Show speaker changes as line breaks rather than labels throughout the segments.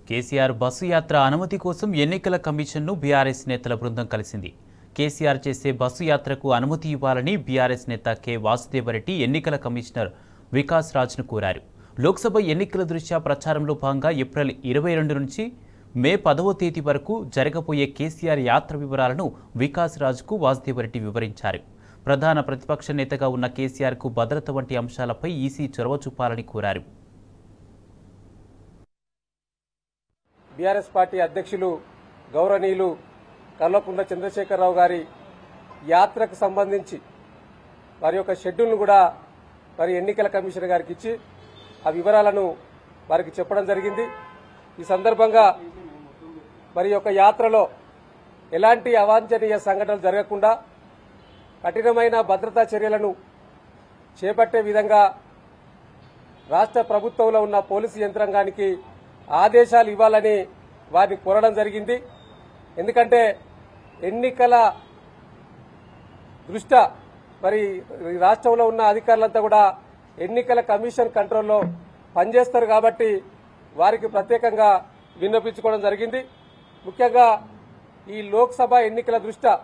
KCR bus యాత్ర అనుమతి కోసం ఎన్నికల కమిషన్ను బీఆర్ఎస్ నేతల బృందం కలిసింది. కేసీఆర్ చేసే బస్సు యాత్రకు అనుమతి ఇవ్వాలని బీఆర్ఎస్ నేత కె వాసుదేవరెడ్డి ఎన్నికల కమిషనర్ వికాస్ రాజ్ను కోరారు. లోక్సభ ఎన్నికల దృష్ట్యా ప్రచారంలో భాగంగా ఏప్రిల్ 22 నుంచి మే 10వ తేదీ వరకు జరగబోయే కేసీఆర్ యాత్ర వివరాలను వికాస్ రాజ్కు వాసుదేవరెడ్డి వివరించారు. ప్రధాన ప్రతిపక్ష నేతగా ఉన్న కేసీఆర్కు భద్రత వంటి అంశాలపై ఈసీ చొరవ చూపాలని కోరారు.
బీఆర్ఎస్ పార్టీ అధ్యక్షులు గౌరవనీయులు కల్వకుంట్ల చంద్రశేఖరరావు గారి యాత్రకు సంబంధించి వారి యొక్క షెడ్యూల్ను కూడా మరి ఎన్నికల కమిషనర్ గారికి ఇచ్చి ఆ వివరాలను వారికి చెప్పడం జరిగింది. ఈ సందర్భంగా మరి యొక్క యాత్రలో ఎలాంటి అవాంఛనీయ సంఘటనలు జరగకుండా కఠినమైన భద్రతా చర్యలను చేపట్టే విధంగా రాష్ట్ర ప్రభుత్వంలో ఉన్న పోలీసు యంత్రాంగానికి ఆదేశాలు ఇవ్వాలని వారిని కోరడం జరిగింది. ఎందుకంటే ఎన్నికల దృష్ట్యా మరి రాష్ట్రంలో ఉన్న అధికారులంతా కూడా ఎన్నికల కమిషన్ కంట్రోల్లో పనిచేస్తారు కాబట్టి వారికి ప్రత్యేకంగా విన్నపించుకోవడం జరిగింది. ముఖ్యంగా ఈ లోక్సభ ఎన్నికల దృష్ట్యా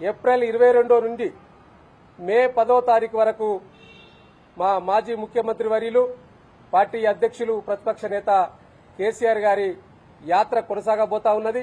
ఏప్రిల్ 22 నుండి మే 10వ తారీఖు వరకు మా మాజీ ముఖ్యమంత్రి వర్యులు పార్టీ అధ్యక్షులు ప్రతిపక్ష నేత కేసీఆర్ గారి యాత్ర కొనసాగబోతా ఉన్నది.